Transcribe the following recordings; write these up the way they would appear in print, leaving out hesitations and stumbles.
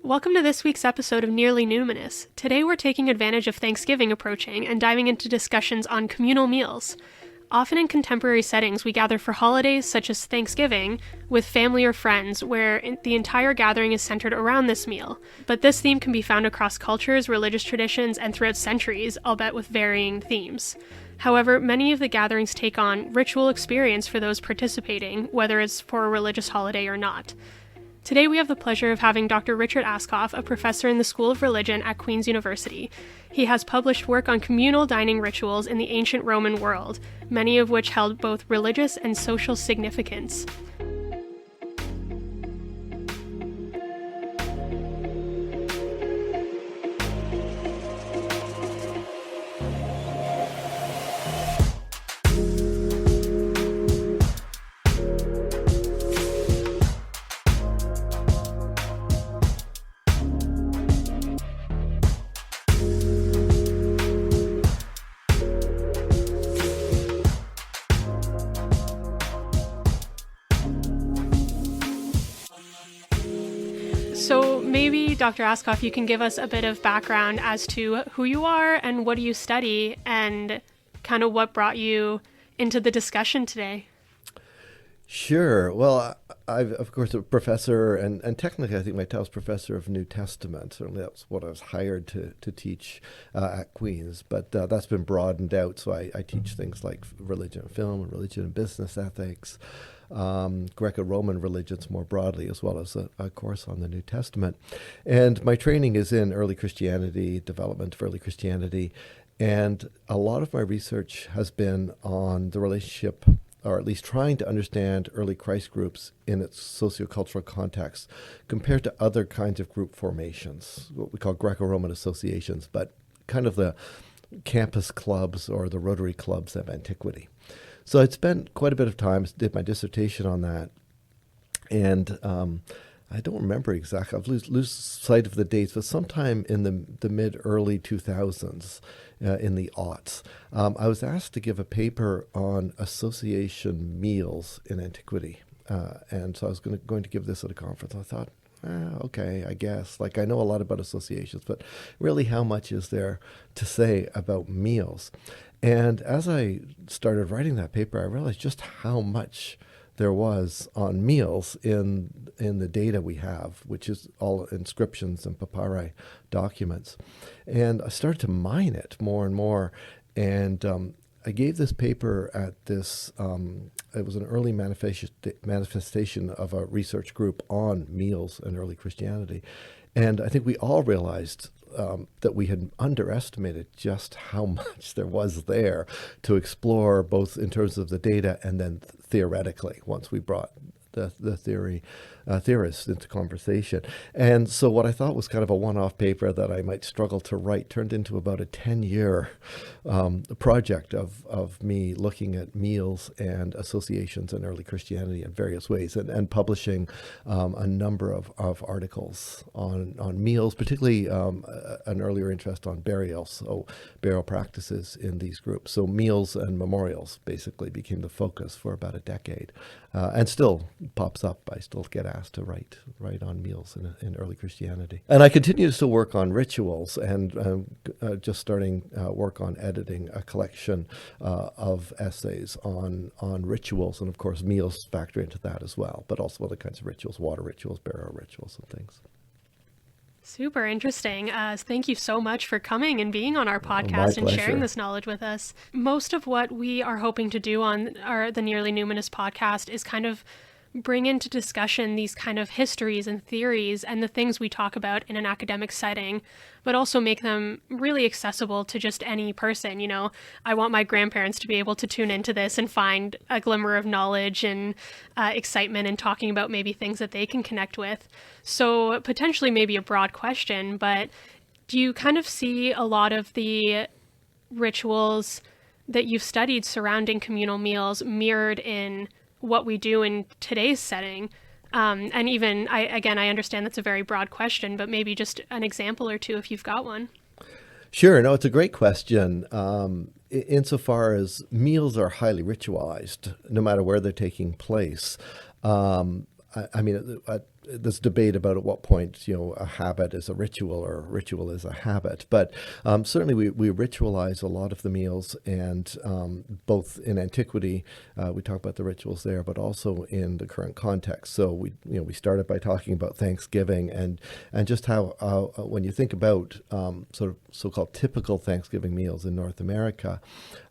Welcome to this week's episode of Nearly Numinous. Today we're taking advantage of Thanksgiving approaching and diving into discussions on communal meals. Often in contemporary settings, we gather for holidays such as Thanksgiving with family or friends, where the entire gathering is centered around this meal. But this theme can be found across cultures, religious traditions, and throughout centuries, albeit with varying themes. However, many of the gatherings take on ritual experience for those participating, whether it's for a religious holiday or not. Today we have the pleasure of having Dr. Ascough, a professor in the School of Religion at Queen's University. He has published work on communal dining rituals in the ancient Roman world, many of which held both religious and social significance. So maybe, Dr. Ascough, you can give us a bit of background as to who you are and what do you study and kind of what brought you into the discussion today. Sure. Well, I'm, of course, a professor, and technically I think my title is Professor of New Testament. Certainly that's what I was hired to teach at Queen's, but that's been broadened out. So I teach things like religion and film, religion and business ethics, Greco-Roman religions more broadly, as well as a course on the New Testament. And my training is in early Christianity, development of early Christianity, and a lot of my research has been on the relationship, or at least trying to understand early Christ groups in its sociocultural context compared to other kinds of group formations, what we call Greco-Roman associations, but kind of the campus clubs or the Rotary clubs of antiquity. So I'd spent quite a bit of time, did my dissertation on that, and I don't remember exactly, I've lose sight of the dates, but sometime in the mid-early 2000s, in the aughts, I was asked to give a paper on association meals in antiquity. And so I was going to give this at a conference. I thought, okay, I guess. Like, I know a lot about associations, but really how much is there to say about meals? And as I started writing that paper, I realized just how much there was on meals in the data we have, which is all inscriptions and papyri documents. And I started to mine it more and more. And I gave this paper at this, it was an early manifestation of a research group on meals in early Christianity. And I think we all realized that we had underestimated just how much there was there to explore, both in terms of the data and then theoretically, once we brought the theorists into conversation. And so what I thought was kind of a one-off paper that I might struggle to write turned into about a 10-year project of me looking at meals and associations in early Christianity in various ways, and publishing a number of articles on meals, particularly an earlier interest on burials, so burial practices in these groups. So meals and memorials basically became the focus for about a decade, and still pops up. I still get asked to write on meals in early Christianity. And I continue to still work on rituals, and just starting work on editing a collection of essays on rituals, and of course meals factor into that as well, but also other kinds of rituals, water rituals, burial rituals, and things. Super interesting. Thank you so much for coming and being on our podcast and sharing this knowledge with us. Most of what we are hoping to do on the Nearly Numinous podcast is kind of bring into discussion these kind of histories and theories and the things we talk about in an academic setting, but also make them really accessible to just any person. You know, I want my grandparents to be able to tune into this and find a glimmer of knowledge and excitement in talking about maybe things that they can connect with. So potentially maybe a broad question, but do you kind of see a lot of the rituals that you've studied surrounding communal meals mirrored in what we do in today's setting? And even, I understand that's a very broad question, but maybe just an example or two if you've got one. Sure. No, it's a great question. Insofar as meals are highly ritualized, no matter where they're taking place. I mean, at there's debate about at what point, a habit is a ritual or a ritual is a habit. But certainly we ritualize a lot of the meals, and both in antiquity, we talk about the rituals there, but also in the current context. So we started by talking about Thanksgiving and just how when you think about sort of so-called typical Thanksgiving meals in North America,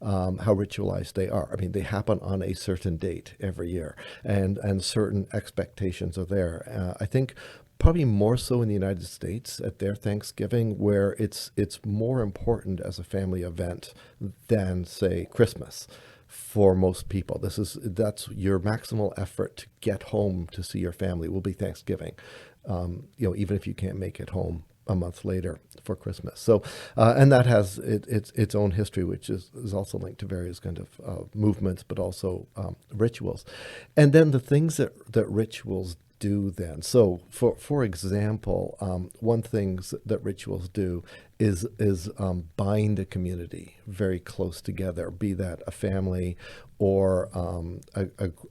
how ritualized they are. I mean, they happen on a certain date every year, and certain expectations are there. I think probably more so in the United States at their Thanksgiving, where it's more important as a family event than, say, Christmas. For most people, that's your maximal effort to get home to see your family will be Thanksgiving. Even if you can't make it home a month later for Christmas. So, and that has its own history, which is also linked to various kind of movements, but also rituals. And then the things that rituals do then. So, for example, one thing that rituals do is bind a community very close together, be that a family or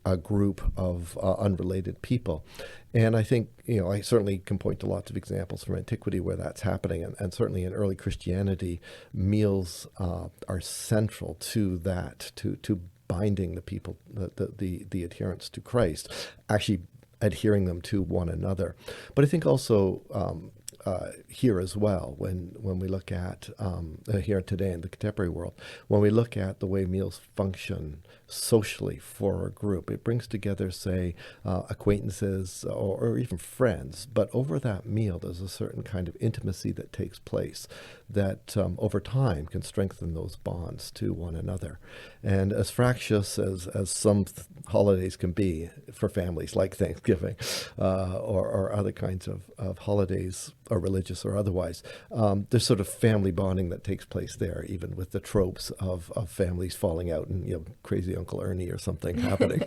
a group of unrelated people. And I think, I certainly can point to lots of examples from antiquity where that's happening. And certainly in early Christianity, meals are central to that, to binding the people, the adherents to Christ, actually adhering them to one another. But I think also here as well, when we look at here today in the contemporary world, when we look at the way meals function socially for a group, it brings together, say, acquaintances or even friends. But over that meal, there's a certain kind of intimacy that takes place that over time can strengthen those bonds to one another. And as fractious as some holidays can be for families, like Thanksgiving or other kinds of holidays, or religious or otherwise, there's sort of family bonding that takes place there, even with the tropes of families falling out and Crazy Uncle Ernie or something happening.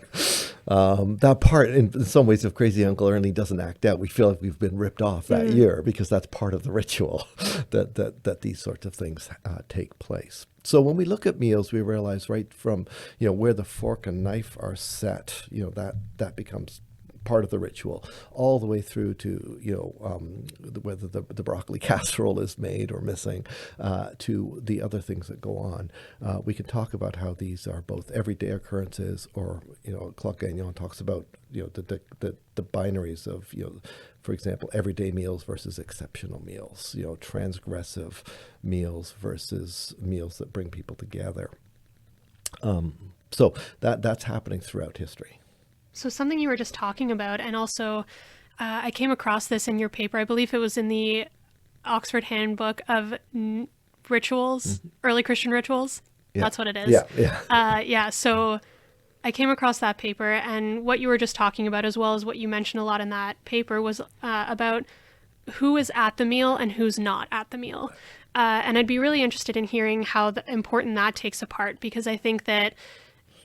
That part, in some ways, if Crazy Uncle Ernie doesn't act out, we feel like we've been ripped off that year, because that's part of the ritual that these sorts of things take place. So when we look at meals, we realize right from where the fork and knife are set, that becomes part of the ritual, all the way through to whether the broccoli casserole is made or missing, to the other things that go on. We can talk about how these are both everyday occurrences, or Claude Gagnon talks about the binaries of for example, everyday meals versus exceptional meals, transgressive meals versus meals that bring people together. So that's happening throughout history. So something you were just talking about, and also I came across this in your paper. I believe it was in the Oxford Handbook of Rituals, Early Christian Rituals. Yeah. That's what it is. Yeah. So I came across that paper, and what you were just talking about, as well as what you mentioned a lot in that paper, was about who is at the meal and who's not at the meal. And I'd be really interested in hearing how important that takes apart, because I think that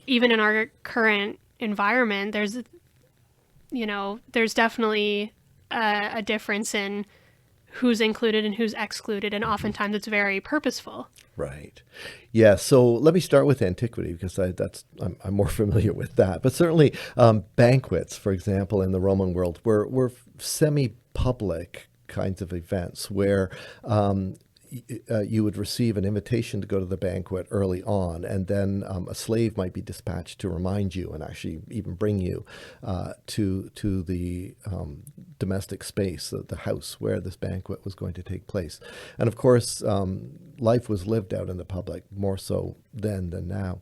even in our current environment, there's definitely a difference in who's included and who's excluded, and oftentimes it's very purposeful. Right. Yeah. So let me start with antiquity, because I'm more familiar with that. But certainly banquets, for example, in the Roman world were semi-public kinds of events where you would receive an invitation to go to the banquet early on, and then a slave might be dispatched to remind you and actually even bring you to the domestic space, the house where this banquet was going to take place. And of course, life was lived out in the public more so then than now.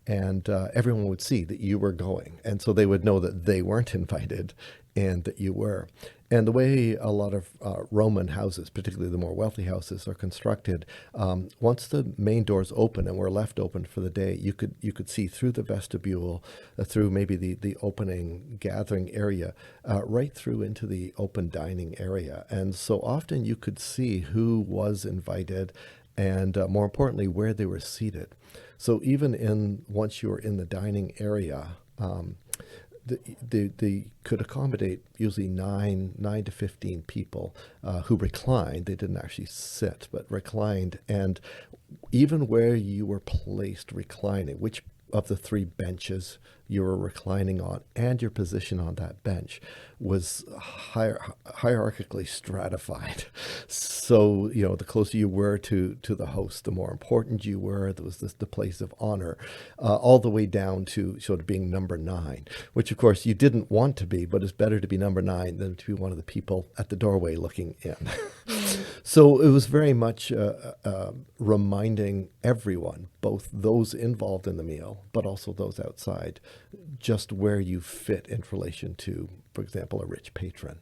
And everyone would see that you were going. And so they would know that they weren't invited and that you were. And the way a lot of Roman houses, particularly the more wealthy houses, are constructed, once the main doors open and were left open for the day, you could see through the vestibule, through maybe the opening gathering area, right through into the open dining area. And so often you could see who was invited, and more importantly, where they were seated. So even once you were in the dining area, they could accommodate usually 9 to 15 people who reclined. They didn't actually sit, but reclined. And even where you were placed reclining, which of the three benches you were reclining on and your position on that bench was hierarchically stratified. So, the closer you were to the host, the more important you were. There was the place of honor, all the way down to sort of being number 9, which of course you didn't want to be, but it's better to be number 9 than to be one of the people at the doorway looking in. So it was very much reminding everyone, both those involved in the meal, but also those outside, just where you fit in relation to, for example, a rich patron.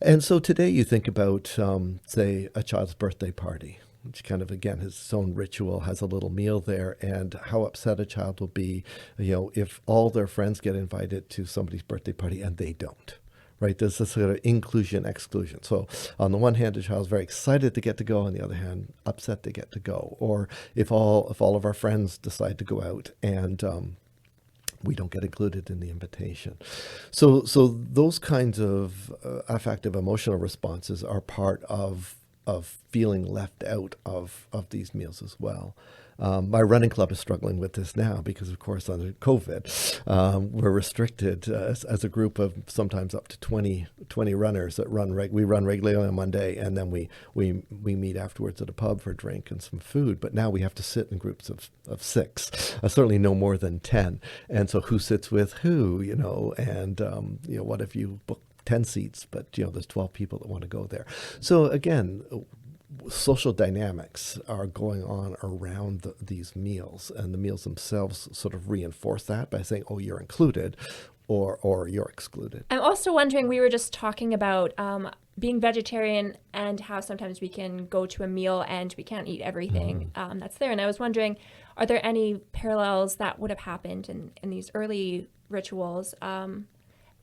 And so today you think about, say, a child's birthday party, which kind of, again, has its own ritual, has a little meal there, and how upset a child will be, if all their friends get invited to somebody's birthday party and they don't. Right, there's this sort of inclusion, exclusion. So on the one hand, the child's very excited to get to go. On the other hand, upset to get to go. Or if all of our friends decide to go out and we don't get included in the invitation. So those kinds of affective, emotional responses are part of feeling left out of these meals as well. My running club is struggling with this now because, of course, under COVID, we're restricted as a group of sometimes up to 20 runners that run. We run regularly on Monday, and then we meet afterwards at a pub for a drink and some food. But now we have to sit in groups of 6, certainly no more than 10. And so who sits with who, and what if you book 10 seats, but there's 12 people that want to go there. So again, social dynamics are going on around these meals, and the meals themselves sort of reinforce that by saying, oh, you're included or you're excluded. I'm also wondering, we were just talking about being vegetarian and how sometimes we can go to a meal and we can't eat everything that's there. And I was wondering, are there any parallels that would have happened in these early rituals?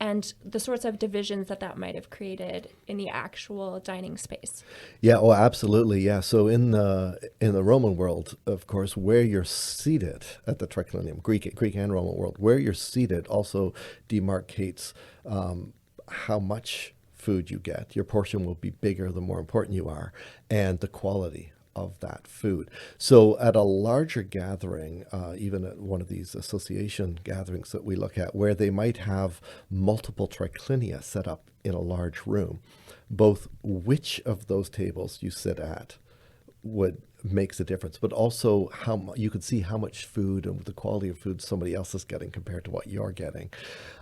And the sorts of divisions that might have created in the actual dining space. Yeah, oh, absolutely, yeah. So in the Roman world, of course, where you're seated at the triclinium, Greek and Roman world, where you're seated also demarcates how much food you get. Your portion will be bigger the more important you are, and the quality of that food. So at a larger gathering, even at one of these association gatherings that we look at, where they might have multiple triclinia set up in a large room, both which of those tables you sit at makes a difference, but also how you could see how much food and the quality of food somebody else is getting compared to what you're getting.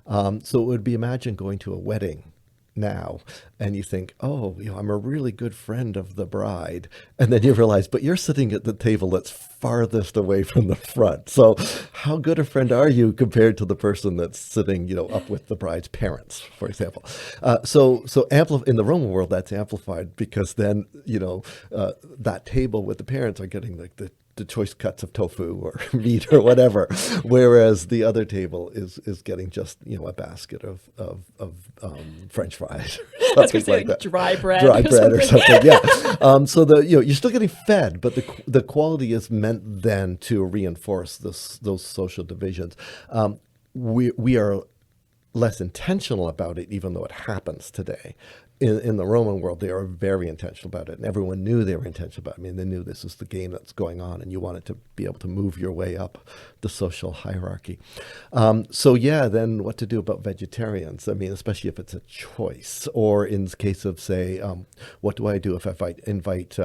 So it would be, imagine going to a wedding now, and you think, oh, I'm a really good friend of the bride, and then you realize, but you're sitting at the table that's farthest away from the front. So how good a friend are you compared to the person that's sitting, up with the bride's parents, for example? So in the Roman world, that's amplified because then, that table with the parents are getting like the choice cuts of tofu or meat or whatever, whereas the other table is getting just a basket of French fries, something like that. Dry bread or something. Yeah. So you're still getting fed, but the quality is meant then to reinforce those social divisions. We are less intentional about it, even though it happens today. In the Roman world, they are very intentional about it, and everyone knew they were intentional about it. I mean, they knew this was the game that's going on, and you wanted to be able to move your way up the social hierarchy. Then what to do about vegetarians? I mean, especially if it's a choice, or in the case of, say, what do I do if I invite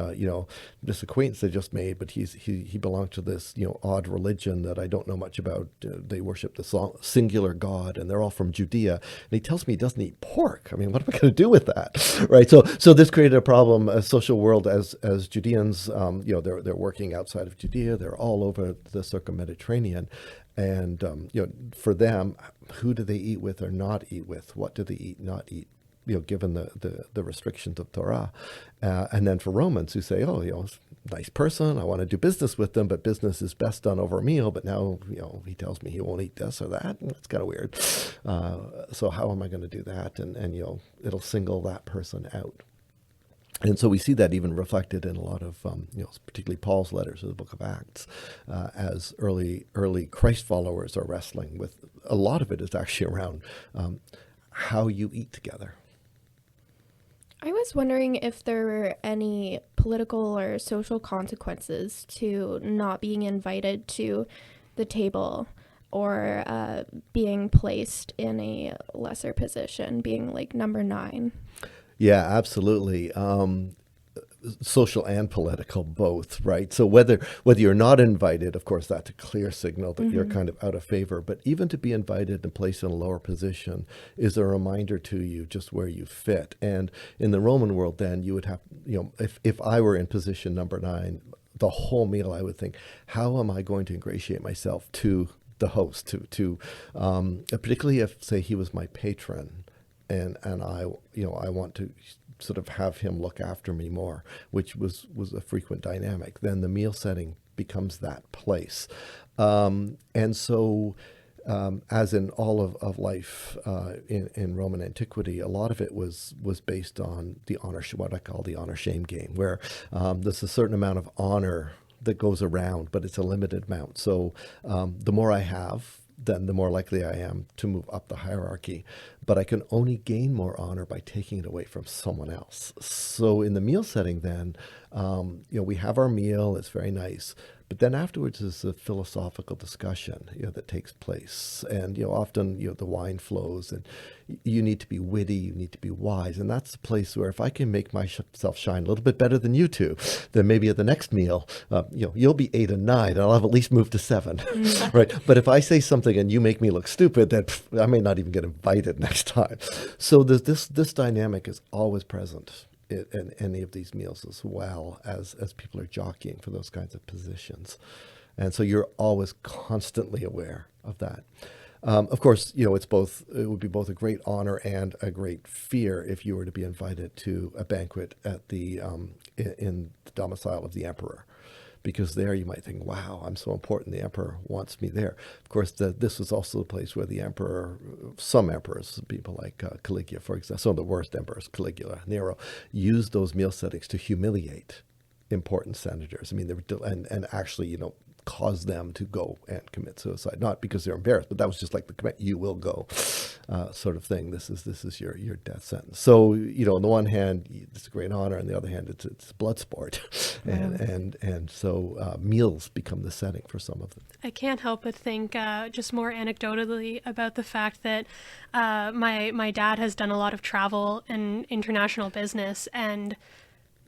this acquaintance I just made, but he belongs to this odd religion that I don't know much about. They worship this singular God, and they're all from Judea, and he tells me he doesn't eat pork. I mean, what am I going to do with that? Right. So this created a problem, a social world as Judeans, they're working outside of Judea. They're all over the circum-Mediterranean. And, for them, who do they eat with or not eat with? What do they eat, not eat? Given the restrictions of Torah. And then for Romans who say, nice person, I want to do business with them, but business is best done over a meal. But now, he tells me he won't eat this or that. That's kind of weird. So how am I going to do that? And it'll single that person out. And so we see that even reflected in a lot of, particularly Paul's letters in the book of Acts, as early Christ followers are wrestling with. A lot of it is actually around how you eat together. I was wondering if there were any political or social consequences to not being invited to the table or being placed in a lesser position, being like number 9? Yeah, absolutely. Social and political, both, right? So whether you're not invited, of course, that's a clear signal that you're kind of out of favor. But even to be invited and placed in a lower position is a reminder to you just where you fit. And in the Roman world, then you would have, if I were in position number 9, the whole meal I would think, how am I going to ingratiate myself to the host, to particularly if, say, he was my patron, and I want to sort of have him look after me more, which was a frequent dynamic. Then the meal setting becomes that place. And so as in all of life in Roman antiquity, a lot of it was based on the honor, what I call the honor shame game, where there's a certain amount of honor that goes around, but it's a limited amount. So the more I have, then the more likely I am to move up the hierarchy. But I can only gain more honor by taking it away from someone else. So in the meal setting then, we have our meal, it's very nice. But then afterwards is a philosophical discussion, that takes place. And, often, the wine flows, and you need to be witty, you need to be wise. And that's the place where if I can make myself shine a little bit better than you two, then maybe at the next meal, you'll be 8 and 9, and I'll have at least moved to 7, right? But if I say something and you make me look stupid, then I may not even get invited next time. So this dynamic is always present in any of these meals, as well as people are jockeying for those kinds of positions. And so you're always constantly aware of that. Of course, it would be both a great honor and a great fear if you were to be invited to a banquet at in the domicile of the emperor. Because there you might think, wow, I'm so important, the emperor wants me there. Of course, this was also the place where the emperor, some emperors, people like Caligula, for example, some of the worst emperors, Caligula, Nero, used those meal settings to humiliate important senators. I mean, and actually, cause them to go and commit suicide, not because they're embarrassed, but that was just like the commit, you will go sort of thing. This is your death sentence. So, on the one hand, it's a great honor, on the other hand, it's blood sport. And so meals become the setting for some of them. I can't help but think just more anecdotally about the fact that my dad has done a lot of travel and international business, and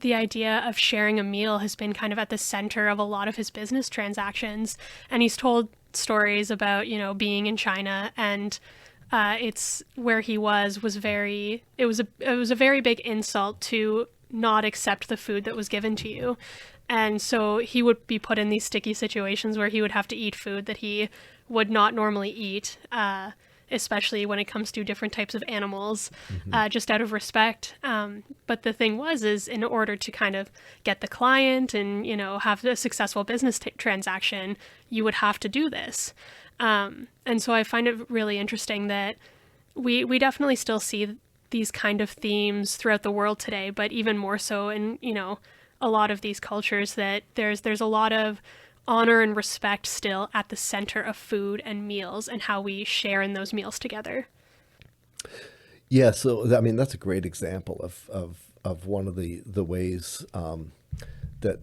the idea of sharing a meal has been kind of at the center of a lot of his business transactions. And he's told stories about, being in China, and it's where he was very, it was a very big insult to not accept the food that was given to you. And so he would be put in these sticky situations where he would have to eat food that he would not normally eat, especially when it comes to different types of animals, just out of respect. But the thing is in order to kind of get the client and, have a successful business transaction, you would have to do this. And so I find it really interesting that we definitely still see these kind of themes throughout the world today, but even more so in, a lot of these cultures, that there's a lot of honor and respect still at the center of food and meals and how we share in those meals together. Yeah, so I mean that's a great example of one of the ways that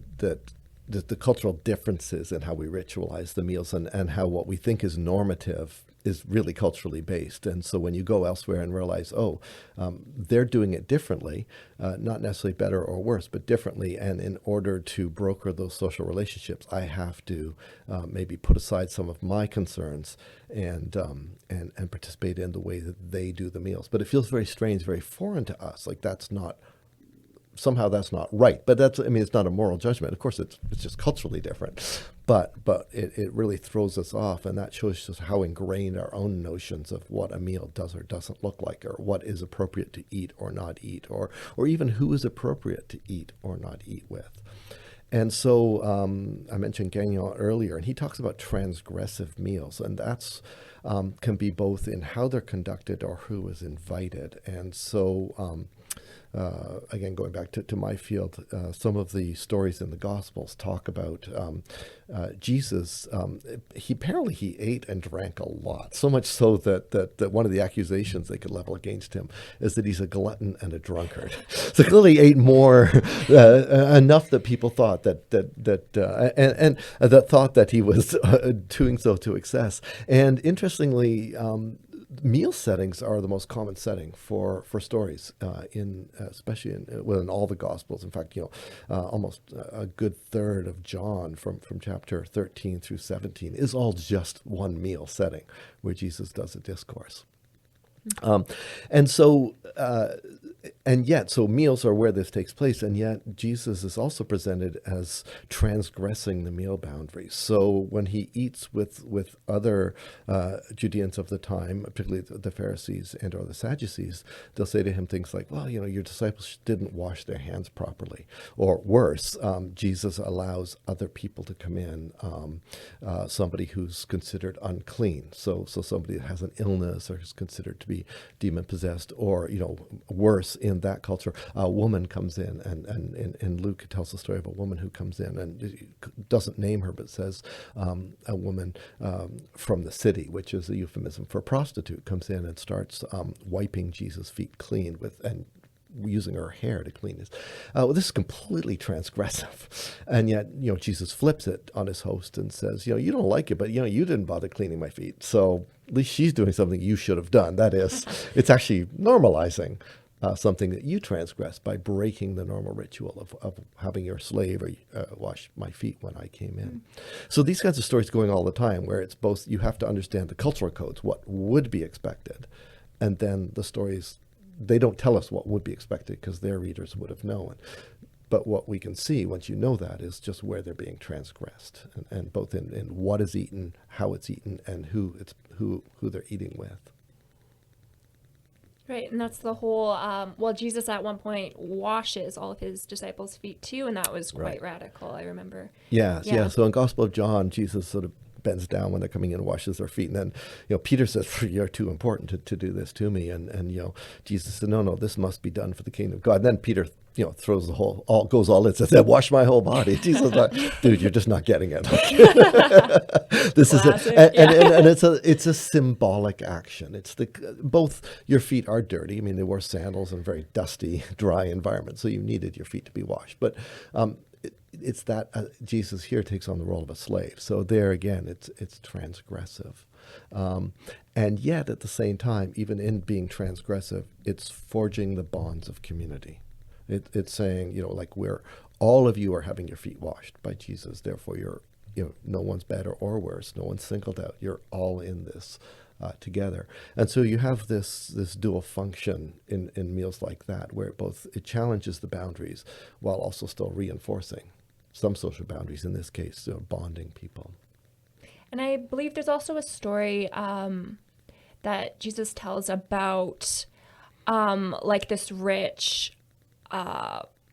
the cultural differences in how we ritualize the meals and how what we think is normative is really culturally based. And so when you go elsewhere and realize, they're doing it differently, not necessarily better or worse, but differently. And in order to broker those social relationships, I have to maybe put aside some of my concerns and participate in the way that they do the meals. But it feels very strange, very foreign to us. Like somehow that's not right. But it's not a moral judgment. Of course, it's just culturally different. But it really throws us off, and that shows us how ingrained our own notions of what a meal does or doesn't look like, or what is appropriate to eat or not eat, or even who is appropriate to eat or not eat with. And so I mentioned Gagnon earlier, and he talks about transgressive meals, and that's can be both in how they're conducted or who is invited. And so again, going back to my field, some of the stories in the Gospels talk about Jesus. He ate and drank a lot, so much so that one of the accusations they could level against him is that he's a glutton and a drunkard. So clearly, he ate more, enough that people thought that thought that he was doing so to excess. And interestingly, meal settings are the most common setting for stories, especially in all the Gospels. In fact, almost a good third of John from chapter 13 through 17 is all just one meal setting where Jesus does a discourse. So meals are where this takes place, and yet Jesus is also presented as transgressing the meal boundaries. So when he eats with other Judeans of the time, particularly the Pharisees and or the Sadducees, they'll say to him things like, well, your disciples didn't wash their hands properly. Or worse, Jesus allows other people to come in, somebody who's considered unclean. So somebody that has an illness or is considered to be demon-possessed, or, worse in that culture, a woman comes in, and Luke tells the story of a woman who comes in and doesn't name her, but says a woman from the city, which is a euphemism for a prostitute, comes in and starts wiping Jesus' feet clean and using her hair to clean his. This is completely transgressive. And yet, Jesus flips it on his host and says, you don't like it, but, you didn't bother cleaning my feet. So at least she's doing something you should have done. That is, it's actually normalizing something that you transgressed by breaking the normal ritual of having your slave wash my feet when I came in. So these kinds of stories going all the time, where it's both, you have to understand the cultural codes, what would be expected, and then the stories, they don't tell us what would be expected because their readers would have known. But what we can see once you know that is just where they're being transgressed, and both in what is eaten, how it's eaten, and who they're eating with. Right, and that's the whole, Jesus at one point washes all of his disciples' feet too, and that was quite radical, I remember. Yeah. So in Gospel of John, Jesus sort of bends down when they're coming in and washes their feet. And then, Peter says, you're too important to do this to me. And Jesus said, no, this must be done for the kingdom of God. And then Peter, throws goes all in, says, wash my whole body. Jesus is like, dude, you're just not getting it. This Classic, and it's a symbolic action. It's both your feet are dirty. I mean, they wore sandals in a very dusty, dry environment, so you needed your feet to be washed. But it's that Jesus here takes on the role of a slave. So there again, it's transgressive. And yet at the same time, even in being transgressive, it's forging the bonds of community. It's saying, all of you are having your feet washed by Jesus. Therefore, you're, no one's better or worse. No one's singled out. You're all in this together. And so you have this dual function in meals like that, where it challenges the boundaries while also still reinforcing some social boundaries, in this case, bonding people. And I believe there's also a story that Jesus tells about this rich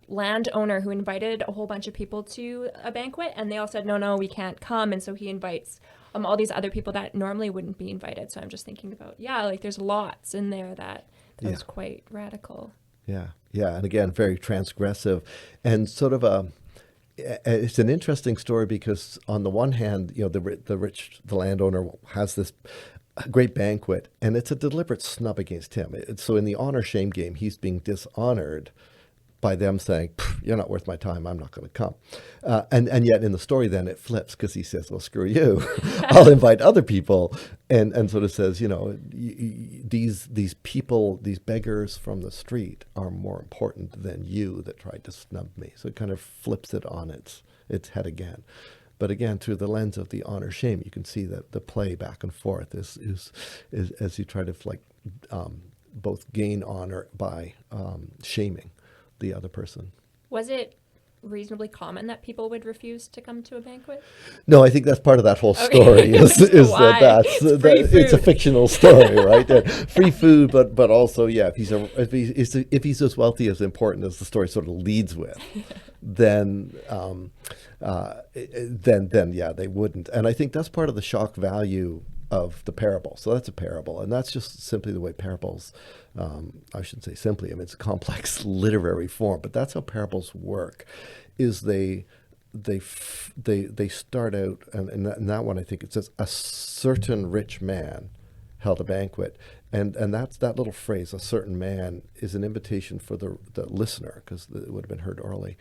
landowner who invited a whole bunch of people to a banquet, and they all said, no, we can't come. And so he invites all these other people that normally wouldn't be invited. So I'm just thinking about, there's lots in there that was quite radical. Yeah. And again, very transgressive, and sort of it's an interesting story because on the one hand, the landowner has this great banquet, and it's a deliberate snub against him. So in the honor-shame game, he's being dishonored by them saying, you're not worth my time, I'm not going to come. And yet in the story then it flips, because he says, well, screw you. I'll invite other people, and sort of says, these people, these beggars from the street are more important than you that tried to snub me. So it kind of flips it on its head again. But again, through the lens of the honor-shame, you can see that the play back and forth is as you try to both gain honor by shaming the other person. Was it reasonably common that people would refuse to come to a banquet? No, I think that's part of that whole story. It's a fictional story, right? Free food, but also, if he's as wealthy, as important as the story sort of leads with, then they wouldn't. And I think that's part of the shock value of the parable. So that's a parable. And that's just simply the way parables, I shouldn't say simply, I mean, it's a complex literary form, but that's how parables work, is they start out, and in that one I think it says, a certain rich man held a banquet. And that's that little phrase, a certain man, is an invitation for the listener, because it would have been heard orally,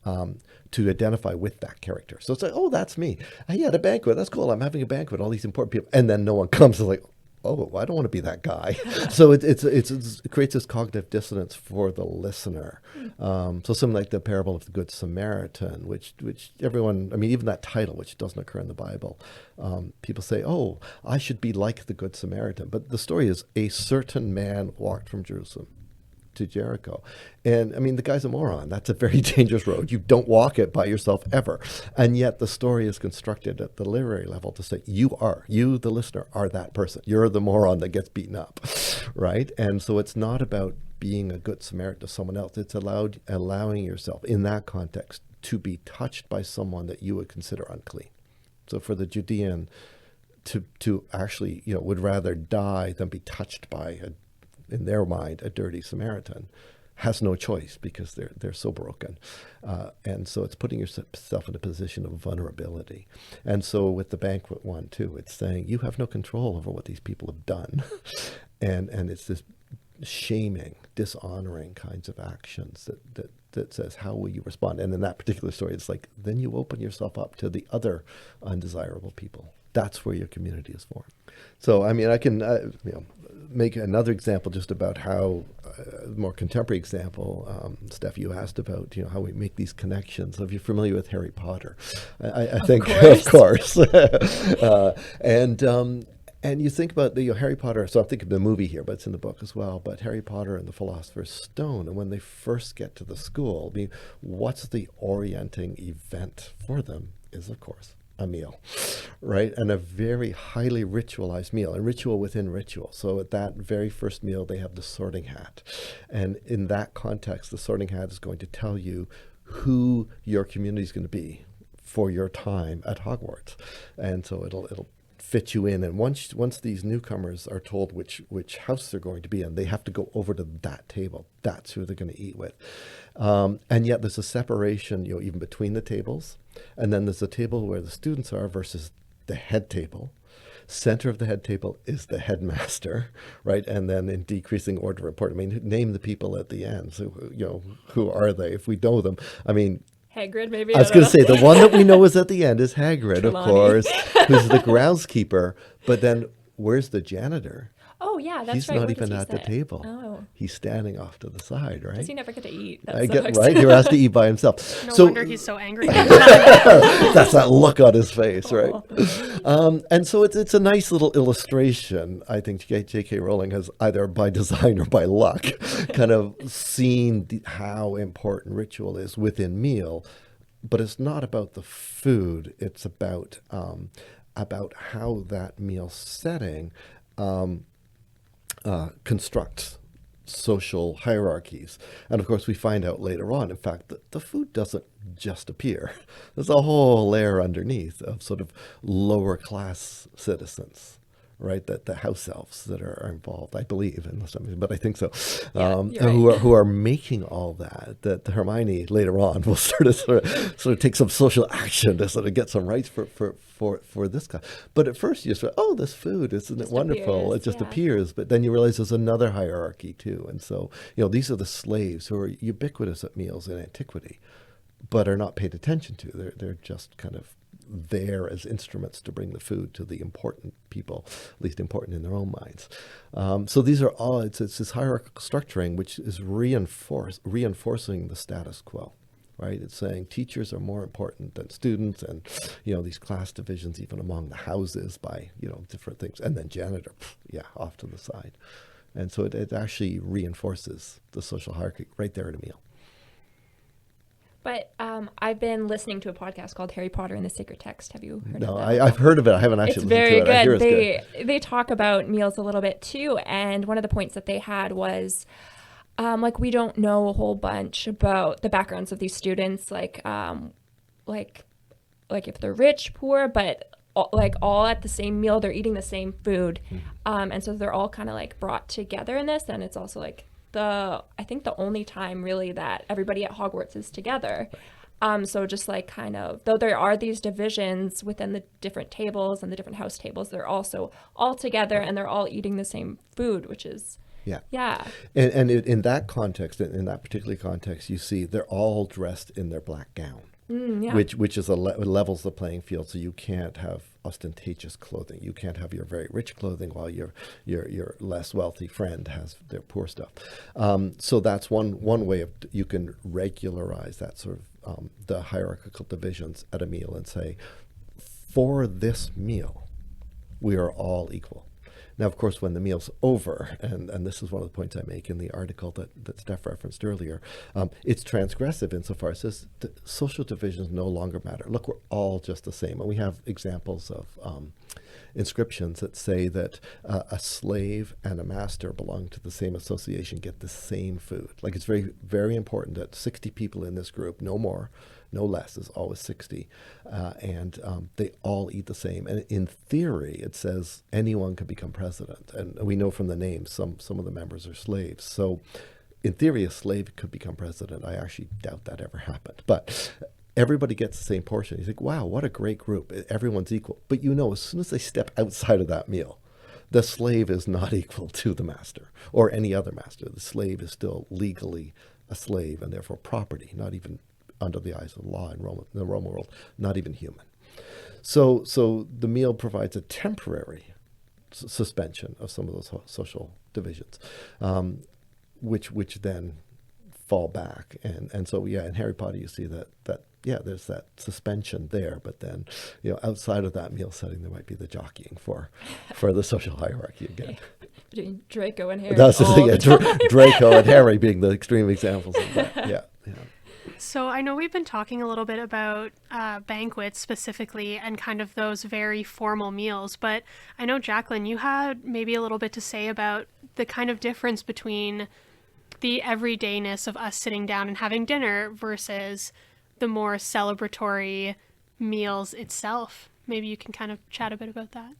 to identify with that character. So it's like, oh, that's me. I had a banquet. That's cool. I'm having a banquet. All these important people. And then no one comes. It's like, oh, I don't want to be that guy. So it creates this cognitive dissonance for the listener. So something like the parable of the Good Samaritan, which everyone, I mean, even that title, which doesn't occur in the Bible, people say, oh, I should be like the Good Samaritan. But the story is, a certain man walked from Jerusalem to Jericho. And I mean, the guy's a moron. That's a very dangerous road. You don't walk it by yourself ever. And yet the story is constructed at the literary level to say, you, the listener, are that person. You're the moron that gets beaten up, right? And so it's not about being a good Samaritan to someone else. It's allowing yourself in that context to be touched by someone that you would consider unclean. So for the Judean to actually, would rather die than be touched by in their mind, a dirty Samaritan, has no choice because they're so broken. And so it's putting yourself in a position of vulnerability. And so with the banquet one too, it's saying you have no control over what these people have done. and it's this shaming, dishonoring kinds of actions that says, how will you respond? And in that particular story, it's like, then you open yourself up to the other undesirable people. That's where your community is formed. So, I mean, I can make another example just about how, more contemporary example, Steph, you asked about, how we make these connections. If you're familiar with Harry Potter, I think, of course. And you think about Harry Potter, so I'm thinking of the movie here, but it's in the book as well, but Harry Potter and the Philosopher's Stone, and when they first get to the school, I mean, what's the orienting event for them is, of course, a meal, right? And a very highly ritualized meal, and ritual within ritual. So at that very first meal, they have the sorting hat. And in that context, the sorting hat is going to tell you who your community is going to be for your time at Hogwarts. And so it'll fit you in. And once these newcomers are told which house they're going to be in, they have to go over to that table. That's who they're going to eat with. And yet there's a separation, even between the tables. And then there's a table where the students are versus the head table. Center of the head table is the headmaster, right? And then in decreasing order report, I mean, name the people at the end. So, who are they? If we know them, I mean, Hagrid, maybe? I was going to say, the one that we know is at the end is Hagrid, Trelawney. Of course, who's the groundskeeper. But then where's the janitor? Oh, yeah, that's He's right. not Where does even he at the sit? table. Oh. He's standing off to the side, right? Does he never get to eat? That I sucks. get right. He has to eat by himself. No So wonder he's so angry. that's that look on his face, right? And so it's a nice little illustration. I think J.K. Rowling has, either by design or by luck, kind of seen how important ritual is within meal. But it's not about the food. It's about how that meal setting constructs social hierarchies. And of course, we find out later on, in fact, that the food doesn't just appear. There's a whole layer underneath of sort of lower class citizens, right? That the house elves that are involved, I believe, but I think so, who are making all that. That Hermione later on will sort of take some social action to sort of get some rights for this guy. But at first you just, oh, this food, isn't it wonderful? It just appears. But then you realize there's another hierarchy too. And so, these are the slaves who are ubiquitous at meals in antiquity, but are not paid attention to. They're just kind of there as instruments to bring the food to the important people, at least important in their own minds. So these are all, it's this hierarchical structuring which is reinforcing the status quo, right? It's saying teachers are more important than students, and, these class divisions even among the houses by, different things. And then janitor, off to the side. And so it actually reinforces the social hierarchy right there at a meal. But I've been listening to a podcast called Harry Potter and the Sacred Text. Have you heard of that? No, I've heard of it. I haven't actually listened to it. It's very good. It's good. They talk about meals a little bit too. And one of the points that they had was, we don't know a whole bunch about the backgrounds of these students, like if they're rich, poor, but all at the same meal. They're eating the same food. And so they're all kind of like brought together in this. And it's also like I think the only time really that everybody at Hogwarts is together. So just like kind of, though there are these divisions within the different tables and the different house tables, they're also all together and they're all eating the same food, which is, yeah. And in that context, in that particular context, you see they're all dressed in their black gown. Which is levels the playing field, so you can't have ostentatious clothing. You can't have your very rich clothing while your less wealthy friend has their poor stuff. So that's one way of you can regularize that sort of the hierarchical divisions at a meal and say, for this meal, we are all equal. Now, of course, when the meal's over, and this is one of the points I make in the article that Steph referenced earlier, it's transgressive insofar as says social divisions no longer matter. Look, we're all just the same. And we have examples of inscriptions that say that a slave and a master belong to the same association, get the same food. Like, it's very, very important that 60 people in this group, no more, no less, is always 60, and they all eat the same. And in theory, it says anyone can become president. And we know from the names, some of the members are slaves. So in theory, a slave could become president. I actually doubt that ever happened. But everybody gets the same portion. You think, wow, what a great group. Everyone's equal. But as soon as they step outside of that meal, the slave is not equal to the master or any other master. The slave is still legally a slave and therefore property, not even under the eyes of the law in the Roman world, not even human. So the meal provides a temporary suspension of some of those social divisions, which then fall back. And so, in Harry Potter, you see that there's that suspension there, but then, outside of that meal setting, there might be the jockeying for the social hierarchy again. Between Draco and Harry. That's the thing, Draco and Harry being the extreme examples of that. Yeah. So I know we've been talking a little bit about banquets specifically and kind of those very formal meals, but I know, Jacqueline, you had maybe a little bit to say about the kind of difference between the everydayness of us sitting down and having dinner versus the more celebratory meals itself. Maybe you can kind of chat a bit about that.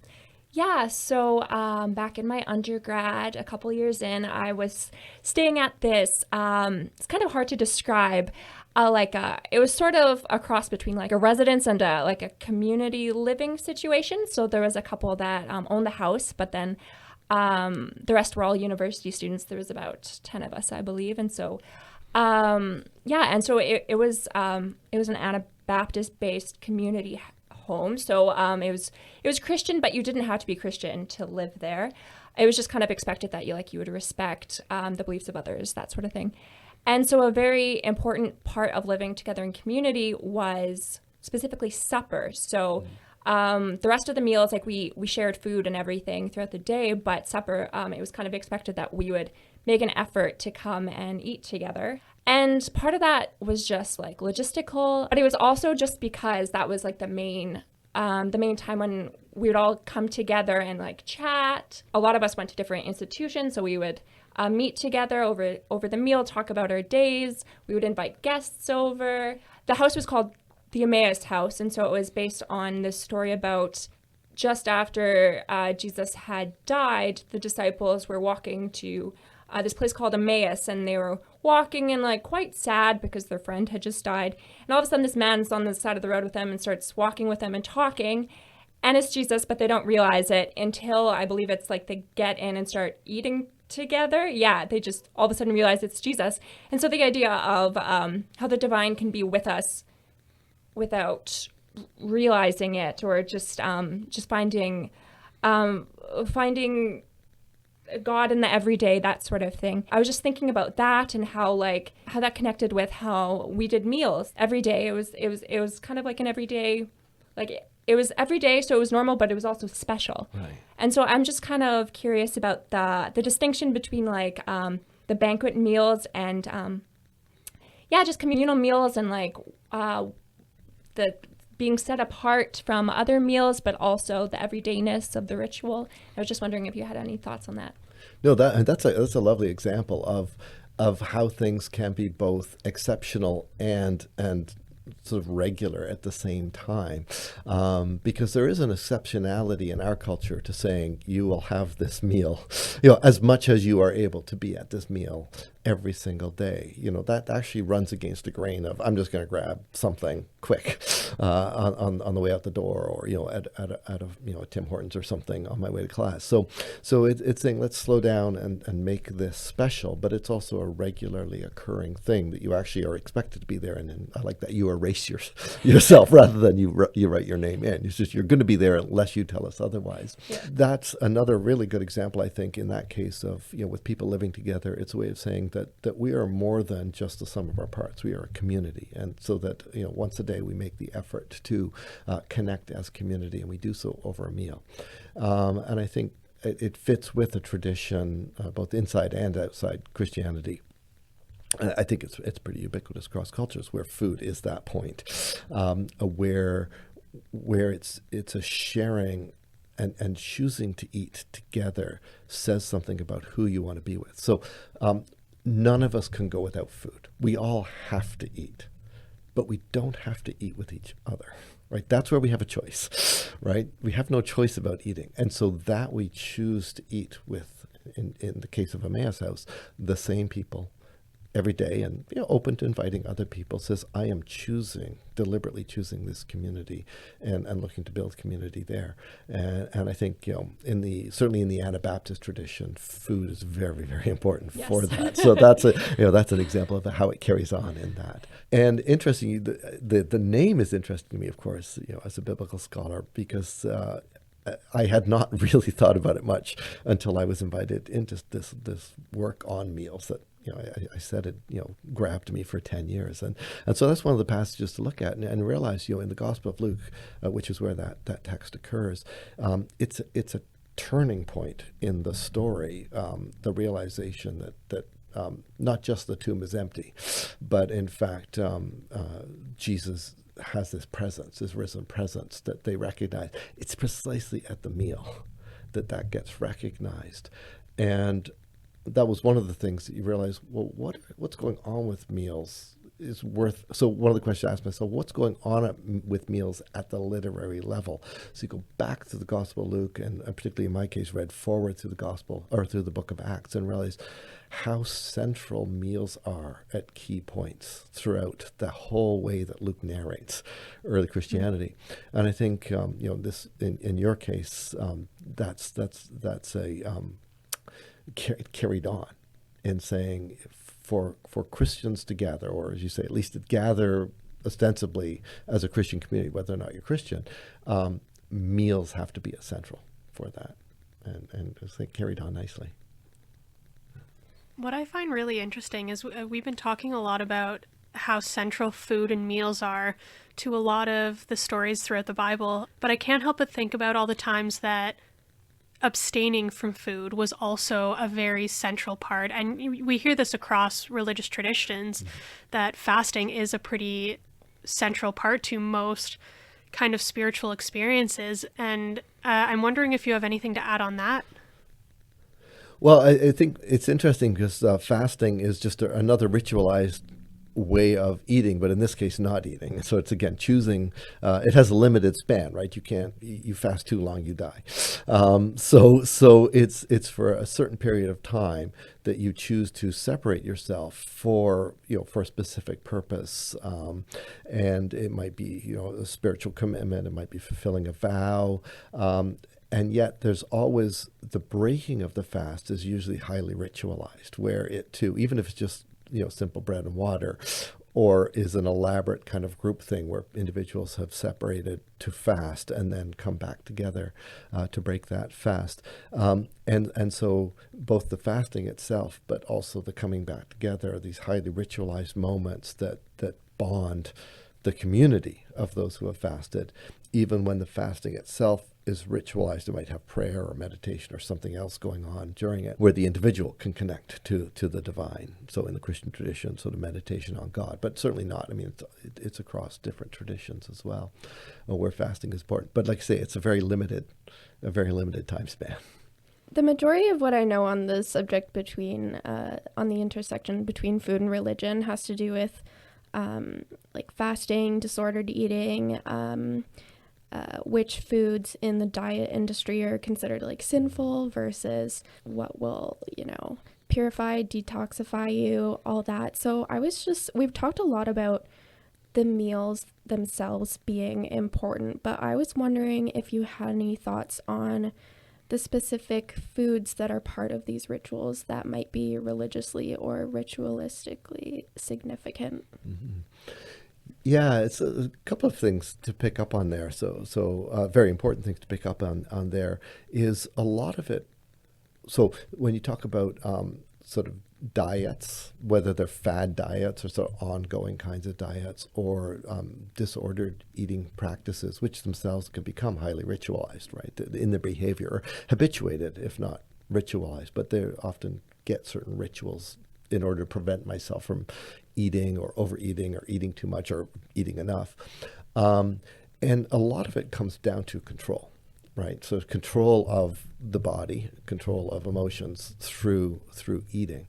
Yeah, so back in my undergrad, a couple years in, I was staying at this, it's kind of hard to describe, it was sort of a cross between like a residence and a community living situation. So there was a couple that owned the house, but then the rest were all university students. There was about 10 of us, I believe. And so, and so it was an Anabaptist-based community home. So it was Christian, but you didn't have to be Christian to live there. It was just kind of expected that you would respect the beliefs of others, that sort of thing. And so a very important part of living together in community was specifically supper. So the rest of the meals, we shared food and everything throughout the day, but supper, it was kind of expected that we would make an effort to come and eat together. And part of that was just logistical, but it was also just because that was the main time when we would all come together and chat. A lot of us went to different institutions, so we would meet together over the meal, talk about our days. We would invite guests over. The house was called the Emmaus House, and so it was based on this story about just after Jesus had died, the disciples were walking to this place called Emmaus, and they were walking and quite sad because their friend had just died. And all of a sudden this man's on the side of the road with them and starts walking with them and talking, and it's Jesus, but they don't realize it until I believe it's they get in and start eating together. Yeah, they just all of a sudden realize it's Jesus. And so the idea of how the divine can be with us without realizing it, or just finding God in the everyday, that sort of thing. I was just thinking about that and how that connected with how we did meals every day. It was kind of an everyday, it was every day, so it was normal, but it was also special. Right. And so I'm just kind of curious about the distinction between the banquet meals and just communal meals and the being set apart from other meals, but also the everydayness of the ritual. I was just wondering if you had any thoughts on that. No, that's a lovely example of how things can be both exceptional and sort of regular at the same time, because there is an exceptionality in our culture to saying you will have this meal, as much as you are able to be at this meal every single day. That actually runs against the grain of I'm just going to grab something quick on the way out the door, or at a Tim Hortons or something on my way to class. So it's saying let's slow down and make this special, but it's also a regularly occurring thing that you actually are expected to be there. And I like that you erase yourself rather than you write your name in. It's just you're going to be there unless you tell us otherwise. Yeah. That's another really good example, I think, in that case of with people living together. It's a way of saying that we are more than just the sum of our parts. We are a community, and so that once a day we make the effort to connect as community, and we do so over a meal. And I think it fits with a tradition, both inside and outside Christianity. I think it's pretty ubiquitous across cultures where food is that point, where it's a sharing and choosing to eat together says something about who you want to be with. So none of us can go without food. We all have to eat, but we don't have to eat with each other. Right? That's where we have a choice, right? We have no choice about eating. And so that we choose to eat with, in the case of Emmaus House, the same people every day, and open to inviting other people, says, I am deliberately choosing this community and looking to build community there. And I think, certainly in the Anabaptist tradition, food is very, very important for that. So that's that's an example of how it carries on in that. And interestingly, the name is interesting to me, of course, as a biblical scholar, because I had not really thought about it much until I was invited into this work on meals that I said it grabbed me for 10 years, and so that's one of the passages to look at and realize in the Gospel of Luke, which is where that text occurs, it's a turning point in the story, the realization that not just the tomb is empty, but in fact Jesus has this presence, this risen presence that they recognize. It's precisely at the meal that gets recognized. And that was one of the things that you realize, well, what's going on with meals is worth. So one of the questions I asked myself, what's going on with meals at the literary level? So you go back to the Gospel of Luke, and particularly in my case, read forward through the Gospel or through the book of Acts, and realize how central meals are at key points throughout the whole way that Luke narrates early Christianity. And I think this in your case, that's a carried on in saying for Christians to gather, or as you say, at least to gather ostensibly as a Christian community, whether or not you're Christian, meals have to be essential for that, and I think carried on nicely. What I find really interesting is we've been talking a lot about how central food and meals are to a lot of the stories throughout the Bible, but I can't help but think about all the times that abstaining from food was also a very central part. And we hear this across religious traditions, that fasting is a pretty central part to most kind of spiritual experiences. And I'm wondering if you have anything to add on that. Well, I think it's interesting because fasting is just another ritualized way of eating, but in this case, not eating. So it's, again, choosing. It has a limited span, right? You fast too long, you die. So it's for a certain period of time that you choose to separate yourself for a specific purpose. And it might be, a spiritual commitment. It might be fulfilling a vow. And yet there's always the breaking of the fast is usually highly ritualized, where it too, even if it's just simple bread and water, or is an elaborate kind of group thing where individuals have separated to fast and then come back together to break that fast. And so both the fasting itself, but also the coming back together, are these highly ritualized moments that bond the community of those who have fasted. Even when the fasting itself is ritualized, it might have prayer or meditation or something else going on during it, where the individual can connect to the divine. So in the Christian tradition, sort of meditation on God, but certainly not. I mean, it's across different traditions as well, where fasting is important. But like I say, it's a very limited time span. The majority of what I know on the subject on the intersection between food and religion has to do with like fasting, disordered eating, which foods in the diet industry are considered like sinful versus what will, purify, detoxify you, all that. So we've talked a lot about the meals themselves being important, but I was wondering if you had any thoughts on the specific foods that are part of these rituals that might be religiously or ritualistically significant. Mm-hmm. Yeah, it's a couple of things to pick up on there. So very important things to pick up on there is a lot of it. So when you talk about sort of diets, whether they're fad diets or sort of ongoing kinds of diets, or disordered eating practices, which themselves can become highly ritualized, right, in their behavior, or habituated, if not ritualized, but they often get certain rituals in order to prevent myself from eating or overeating or eating too much or eating enough. And a lot of it comes down to control. Right, so control of the body, control of emotions through eating,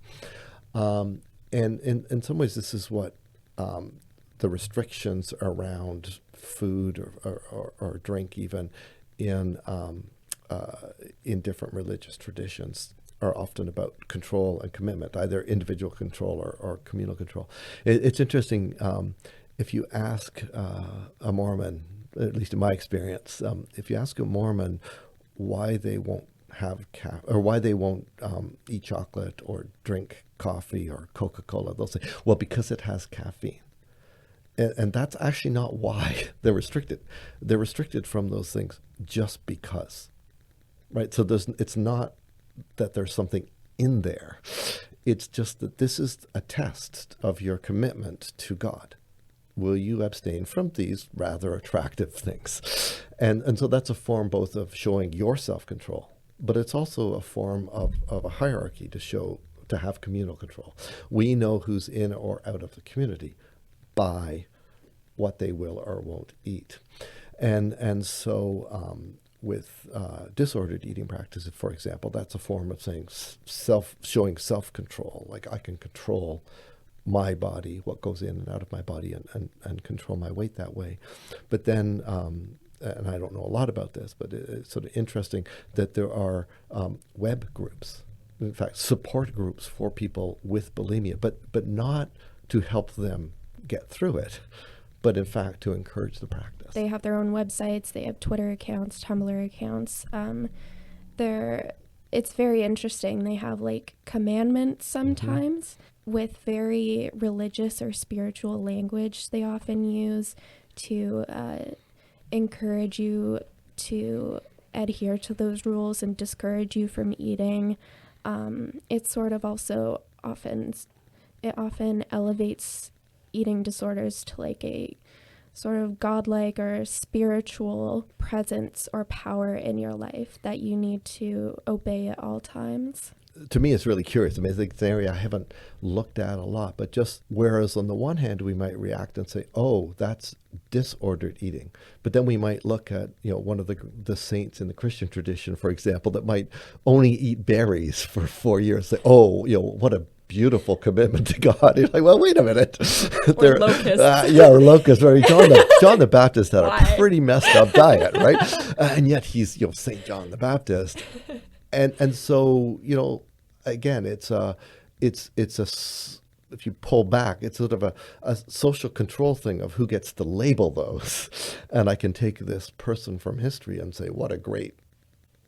and in some ways, this is what the restrictions around food or drink, even in different religious traditions, are often about control and commitment, either individual control or communal control. It's interesting if you ask a Mormon, at least in my experience, if you ask a Mormon why they won't have or why they won't eat chocolate or drink coffee or Coca-Cola, they'll say, well, because it has caffeine. And that's actually not why they're restricted. They're restricted from those things just because, right? So it's not that there's something in there. It's just that this is a test of your commitment to God. Will you abstain from these rather attractive things? And so that's a form both of showing your self-control, but it's also a form of a hierarchy to have communal control. We know who's in or out of the community by what they will or won't eat. And so with disordered eating practices, for example, that's a form of saying showing self-control. Like I can control my body, what goes in and out of my body, and control my weight that way. But then, and I don't know a lot about this, but it's sort of interesting that there are web groups, in fact, support groups for people with bulimia, but not to help them get through it, but in fact to encourage the practice. They have their own websites, they have Twitter accounts, Tumblr accounts. It's very interesting. They have like commandments sometimes with very religious or spiritual language they often use to encourage you to adhere to those rules and discourage you from eating. It sort of also often elevates eating disorders to like a sort of godlike or spiritual presence or power in your life that you need to obey at all times. To me, it's really curious. I mean, I think it's an area I haven't looked at a lot, but just whereas on the one hand, we might react and say, oh, that's disordered eating. But then we might look at, one of the saints in the Christian tradition, for example, that might only eat berries for 4 years. Say, oh, what a beautiful commitment to God. You're like, well, wait a minute. Or locusts. Or locusts. Right? John the Baptist had a pretty messed up diet, right? And yet he's, St. John the Baptist. And so, again, it's if you pull back, it's sort of a social control thing of who gets to label those. And I can take this person from history and say, what a great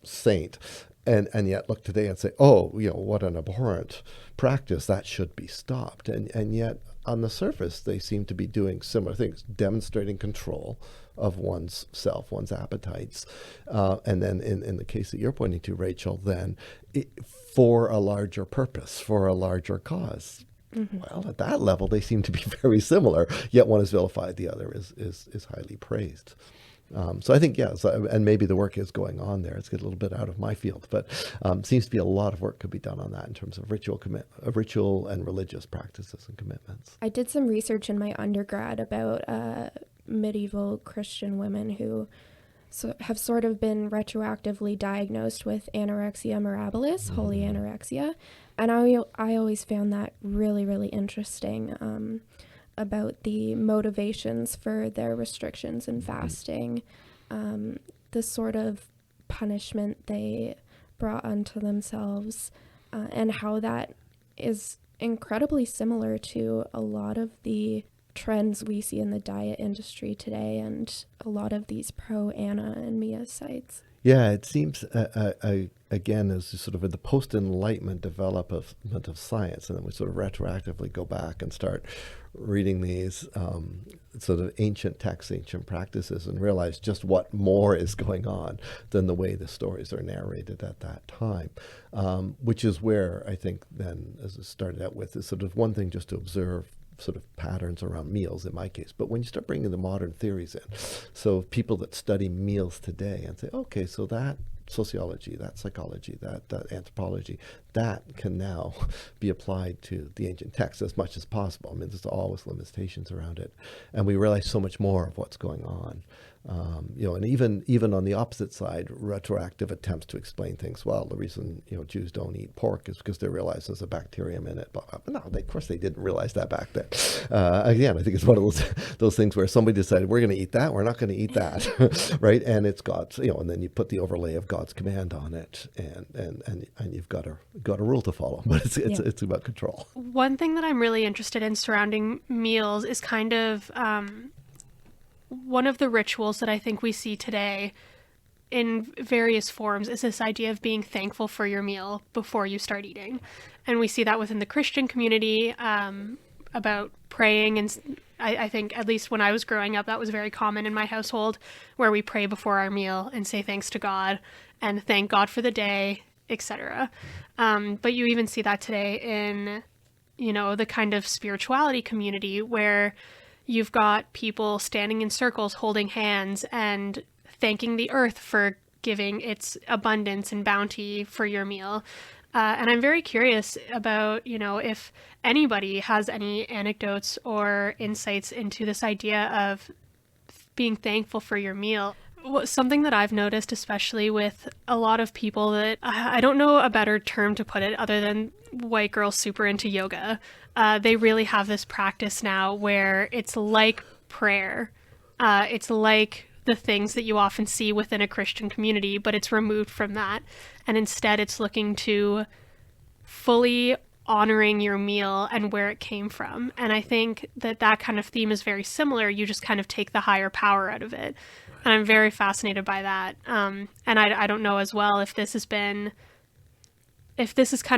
saint. And yet look today and say, oh, what an abhorrent practice, that should be stopped. And yet on the surface, they seem to be doing similar things, demonstrating control of one's self, one's appetites. And then in the case that you're pointing to, Rachel, then for a larger purpose, for a larger cause. Mm-hmm. Well, at that level, they seem to be very similar, yet one is vilified, the other is highly praised. So I think, and maybe the work is going on there. It's a little bit out of my field, but seems to be a lot of work could be done on that in terms of ritual and religious practices and commitments. I did some research in my undergrad about medieval Christian women who have sort of been retroactively diagnosed with anorexia mirabilis, holy anorexia, and I always found that really, really interesting. about the motivations for their restrictions and fasting, the sort of punishment they brought onto themselves, and how that is incredibly similar to a lot of the trends we see in the diet industry today and a lot of these pro-Anna and Mia sites. Yeah, it seems, again, as sort of in the post-Enlightenment development of science, and then we sort of retroactively go back and start reading these sort of ancient texts, ancient practices, and realize just what more is going on than the way the stories are narrated at that time, which is where I think then, as it started out with, is sort of one thing just to observe sort of patterns around meals in my case. But when you start bringing the modern theories in, so people that study meals today and say, okay, so that sociology, that psychology, that anthropology, that can now be applied to the ancient texts as much as possible. I mean, there's always limitations around it. And we realize so much more of what's going on. And even on the opposite side, retroactive attempts to explain things. Well, the reason Jews don't eat pork is because they realize there's a bacterium in it. Blah, blah. No, of course they didn't realize that back then. Again, I think it's one of those things where somebody decided we're going to eat that, we're not going to eat that, right? And it's God's, and then you put the overlay of God's command on it, and you've got a rule to follow. But it's about control. One thing that I'm really interested in surrounding meals is kind of one of the rituals that I think we see today in various forms is this idea of being thankful for your meal before you start eating. And we see that within the Christian community, about praying. And I think, at least when I was growing up, that was very common in my household, where we pray before our meal and say thanks to God and thank God for the day, etc. But you even see that today in, the kind of spirituality community where you've got people standing in circles holding hands and thanking the earth for giving its abundance and bounty for your meal. And I'm very curious about, if anybody has any anecdotes or insights into this idea of being thankful for your meal. Something that I've noticed, especially with a lot of people that, I don't know a better term to put it other than white girls super into yoga. They really have this practice now where it's like prayer. It's like the things that you often see within a Christian community, but it's removed from that. And instead it's looking to fully honoring your meal and where it came from. And I think that kind of theme is very similar. You just kind of take the higher power out of it. And I'm very fascinated by that. And I don't know as well if this has kind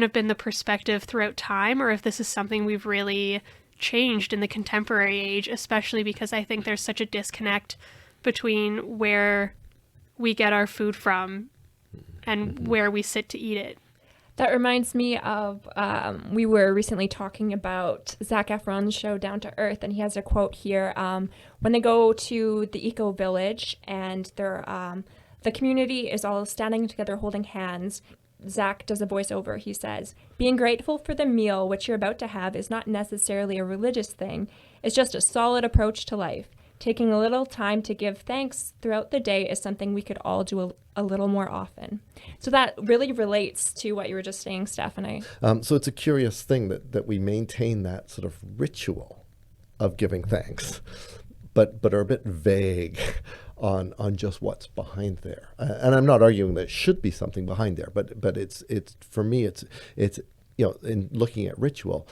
of been the perspective throughout time, or if this is something we've really changed in the contemporary age, especially because I think there's such a disconnect between where we get our food from and where we sit to eat it. That reminds me of, we were recently talking about Zac Efron's show Down to Earth, and he has a quote here. When they go to the eco village and they're, the community is all standing together holding hands, Zac does a voiceover. He says, "Being grateful for the meal which you're about to have is not necessarily a religious thing. It's just a solid approach to life. Taking a little time to give thanks throughout the day is something we could all do a little more often." So that really relates to what you were just saying, Stephanie. So it's a curious thing that we maintain that sort of ritual of giving thanks, but are a bit vague on just what's behind there. And I'm not arguing that it should be something behind there, but it's for me it's in looking at ritual,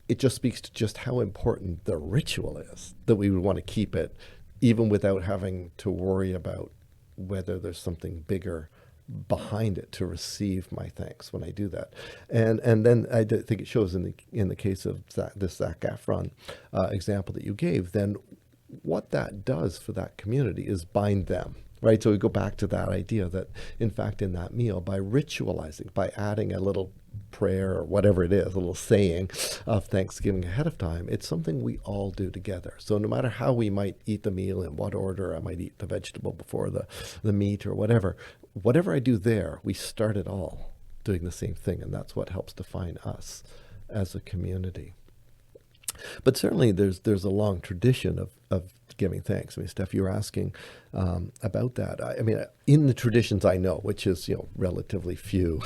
it just speaks to just how important the ritual is, that we would want to keep it even without having to worry about whether there's something bigger behind it to receive my thanks when I do that. And then I think it shows in the case of this Zac Efron example that you gave, then what that does for that community is bind them, right? So we go back to that idea that, in fact, in that meal, by ritualizing, by adding a little prayer or whatever it is, a little saying of thanksgiving ahead of time, it's something we all do together. So no matter how we might eat the meal, in what order I might eat the vegetable before the meat or whatever I do there, we start it all doing the same thing, and that's what helps define us as a community. But certainly there's a long tradition of giving thanks. I mean, Steph, you were asking about that. I mean, in the traditions I know, which is relatively few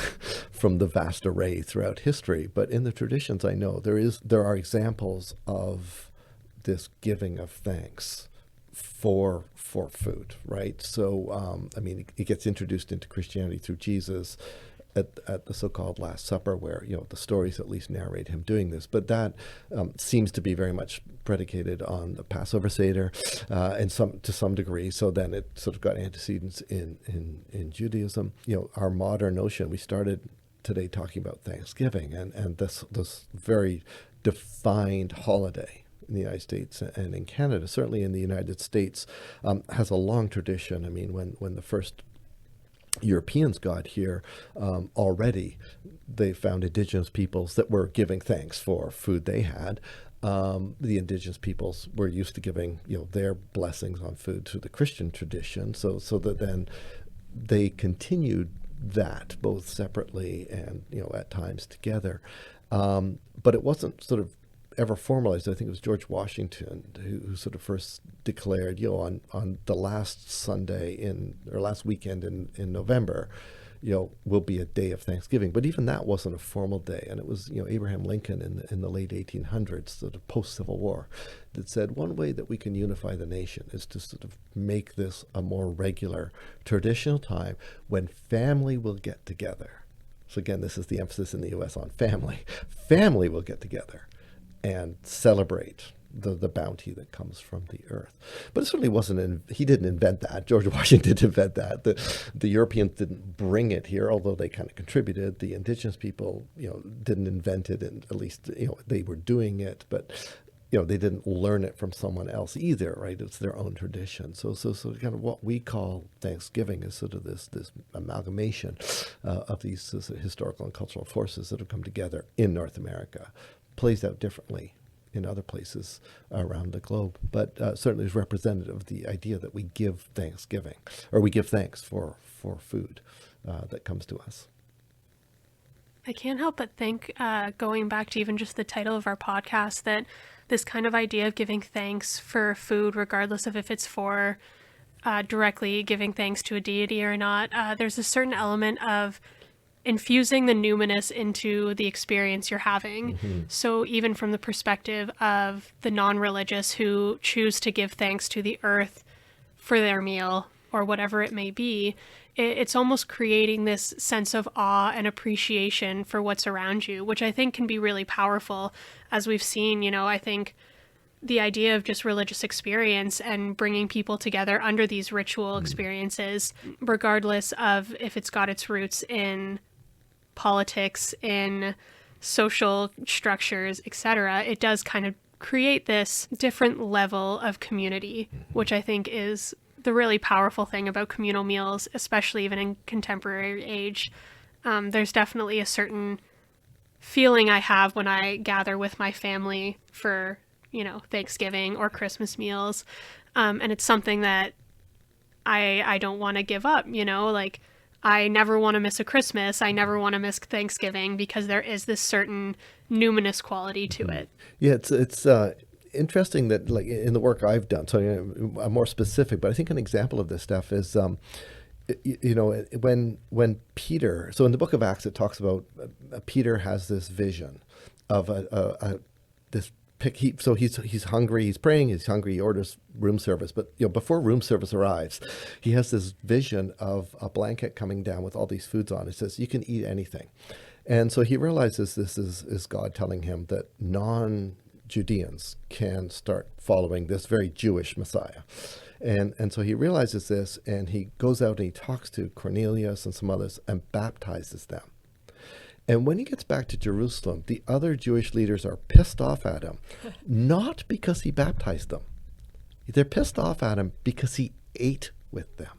from the vast array throughout history, but in the traditions I know, there are examples of this giving of thanks for food, right? So, it gets introduced into Christianity through Jesus at the so-called Last Supper, where the stories at least narrate him doing this. But that seems to be very much predicated on the Passover Seder, and to some degree. So then it sort of got antecedents in Judaism. Our modern notion. We started today talking about Thanksgiving and this very defined holiday in the United States and in Canada. Certainly in the United States, has a long tradition. When the first Europeans got here, already they found indigenous peoples that were giving thanks for food they had. The indigenous peoples were used to giving their blessings on food to the Christian tradition, so that then they continued that both separately and at times together, but it wasn't sort of ever formalized. I think it was George Washington who sort of first declared, on the last Sunday last weekend in November, will be a day of Thanksgiving. But even that wasn't a formal day. And it was, Abraham Lincoln in the late 1800s, sort of post-Civil War, that said one way that we can unify the nation is to sort of make this a more regular traditional time when family will get together. So again, this is the emphasis in the U.S. on family. Family will get together and celebrate the bounty that comes from the earth. But it certainly he didn't invent that. George Washington didn't invent that. The Europeans didn't bring it here, although they kind of contributed. The indigenous people, didn't invent it, and at least, they were doing it, but, they didn't learn it from someone else either, right? It's their own tradition. So kind of what we call Thanksgiving is sort of this amalgamation of these historical and cultural forces that have come together in North America. Plays out differently in other places around the globe, but certainly is representative of the idea that we give Thanksgiving, or we give thanks for food that comes to us. I can't help but think, going back to even just the title of our podcast, that this kind of idea of giving thanks for food, regardless of if it's for directly giving thanks to a deity or not, there's a certain element of infusing the numinous into the experience you're having. Mm-hmm. So even from the perspective of the non-religious who choose to give thanks to the earth for their meal or whatever it may be, it's almost creating this sense of awe and appreciation for what's around you, which I think can be really powerful. As we've seen, I think the idea of just religious experience and bringing people together under these ritual experiences, regardless of if it's got its roots in politics, in social structures, etc., it does kind of create this different level of community, which I think is the really powerful thing about communal meals, especially even in contemporary age. There's definitely a certain feeling I have when I gather with my family for, Thanksgiving or Christmas meals. And it's something that I don't want to give up, I never want to miss a Christmas. I never want to miss Thanksgiving, because there is this certain numinous quality to it. Yeah, it's interesting that, like, in the work I've done, so I'm more specific, but I think an example of this stuff is, when Peter, so in the book of Acts, it talks about Peter has this vision of this. He's hungry, he's praying, he's hungry, he orders room service. But before room service arrives, he has this vision of a blanket coming down with all these foods on. It says, you can eat anything. And so he realizes this is God telling him that non-Judeans can start following this very Jewish Messiah. And so he realizes this, and he goes out and he talks to Cornelius and some others and baptizes them. And when he gets back to Jerusalem, the other Jewish leaders are pissed off at him, not because he baptized them. They're pissed off at him because he ate with them.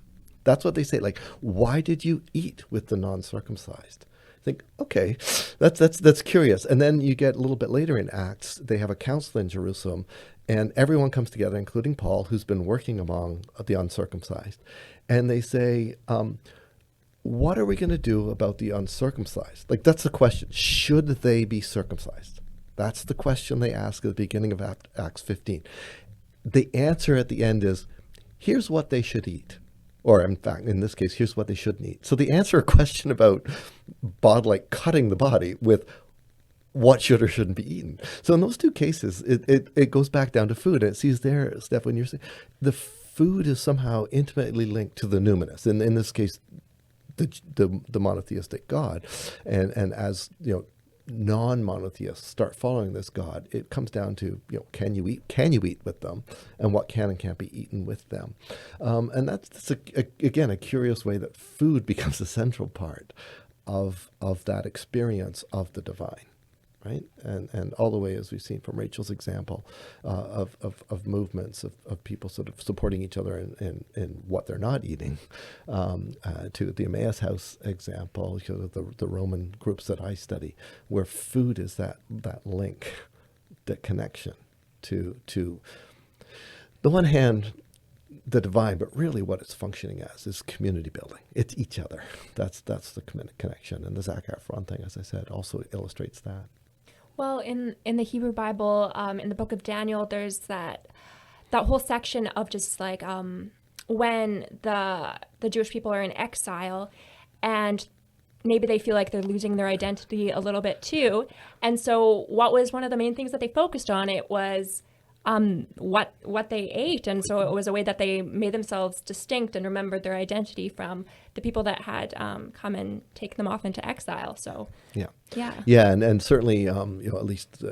That's what they say. Like, why did you eat with the non-circumcised? I think, okay, that's curious. And then you get a little bit later in Acts, they have a council in Jerusalem, and everyone comes together, including Paul, who's been working among the uncircumcised. And they say, what are we going to do about the uncircumcised? Like, that's the question. Should they be circumcised? That's the question they ask at the beginning of Acts 15. The answer at the end is, here's what they should eat. Or in fact, in this case, here's what they shouldn't eat. So they answer a question about cutting the body with, what should or shouldn't be eaten. So in those two cases, it goes back down to food. And it sees there, Steph, when you're saying the food is somehow intimately linked to the numinous. In this case, the monotheistic God. And as, non-monotheists start following this God, it comes down to, can you eat with them, and what can and can't be eaten with them. And that's again, a curious way that food becomes a central part of that experience of the divine. Right, and all the way, as we've seen from Rachel's example, of movements of people sort of supporting each other in what they're not eating, to the Emmaus House example, the Roman groups that I study, where food is that link, that connection to the one hand, the divine, but really what it's functioning as is community building. It's each other. That's the connection, and the Zac Efron thing, as I said, also illustrates that. Well, in the Hebrew Bible, in the book of Daniel, there's that whole section of just like when the Jewish people are in exile, and maybe they feel like they're losing their identity a little bit too. And so what was one of the main things that they focused on? It was what they ate. And so it was a way that they made themselves distinct and remembered their identity from the people that had come and take them off into exile. So yeah, and certainly at least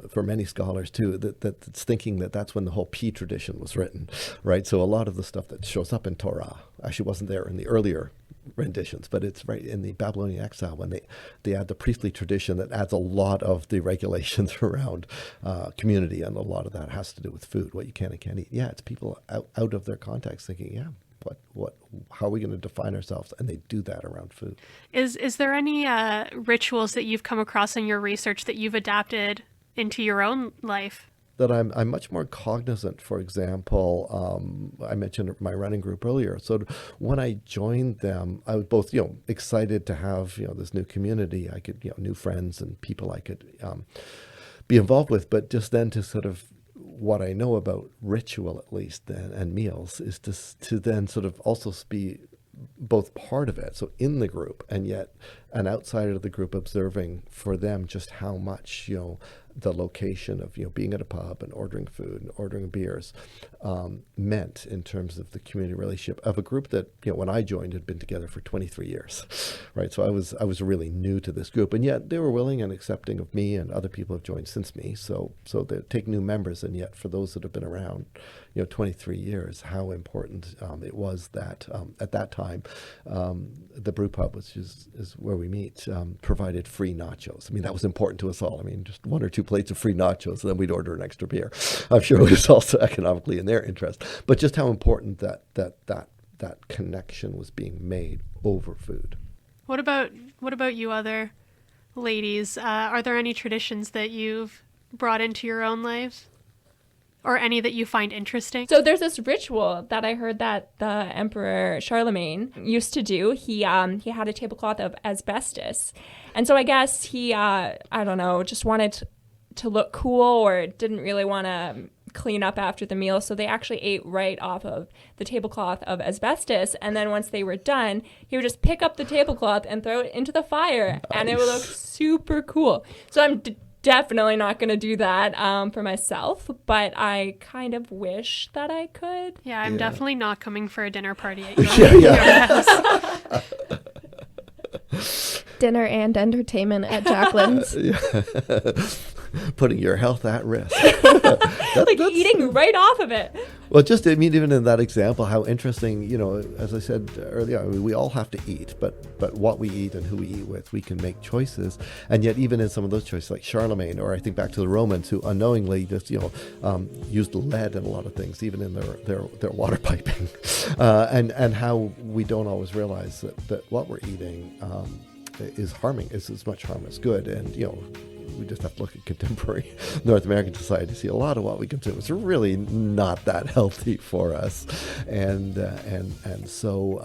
for many scholars too, that it's thinking that's when the whole P tradition was written, right? So a lot of the stuff that shows up in Torah actually wasn't there in the earlier renditions, but it's right in the Babylonian exile when they add the priestly tradition that adds a lot of the regulations around community, and a lot of that has to do with food, what you can and can't eat. Yeah, it's people out of their context thinking, how are we going to define ourselves? And they do that around food. Is there any rituals that you've come across in your research that you've adapted into your own life? That I'm much more cognizant. For example, I mentioned my running group earlier. So when I joined them, I was both, excited to have, this new community. I could, new friends and people I could be involved with. But just then to sort of what I know about ritual, at least, and meals, is to then sort of also be both part of it, so in the group, and yet an outsider of the group observing for them just how much, the location of, being at a pub and ordering food and ordering beers meant in terms of the community relationship of a group that, when I joined had been together for 23 years, right? So I was really new to this group, and yet they were willing and accepting of me, and other people have joined since me. So they take new members, and yet for those that have been around, 23 years, how important it was that at that time, the brew pub, which is where we meet, provided free nachos. I mean, that was important to us all. I mean, just one or two plates of free nachos, and then we'd order an extra beer. I'm sure it was also economically in their interest, but just how important that connection was being made over food. What about you other ladies? Are there any traditions that you've brought into your own lives? Or any that you find interesting? So there's this ritual that I heard that the Emperor Charlemagne used to do. He had a tablecloth of asbestos. And so I guess he, just wanted to look cool, or didn't really want to clean up after the meal. So they actually ate right off of the tablecloth of asbestos. And then once they were done, he would just pick up the tablecloth and throw it into the fire. Nice. And it would look super cool. So I'm definitely not going to do that for myself, but I kind of wish that I could. Yeah, I'm definitely not coming for a dinner party at your house. Dinner and entertainment at Jacqueline's. Putting your health at risk. That's eating right off of it. Well, even in that example, how interesting, as I said earlier, we all have to eat, but what we eat and who we eat with, we can make choices. And yet even in some of those choices, like Charlemagne, or I think back to the Romans, who unknowingly just, used lead in a lot of things, even in their water piping. And how we don't always realize that what we're eating is harming, is as much harm as good. And, we just have to look at contemporary North American society to see a lot of what we consume is really not that healthy for us, and so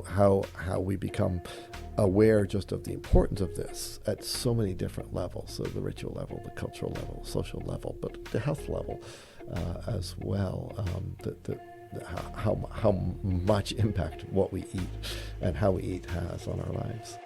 how we become aware just of the importance of this at so many different levels, so the ritual level, the cultural level, social level, but the health level as well. How much impact what we eat and how we eat has on our lives.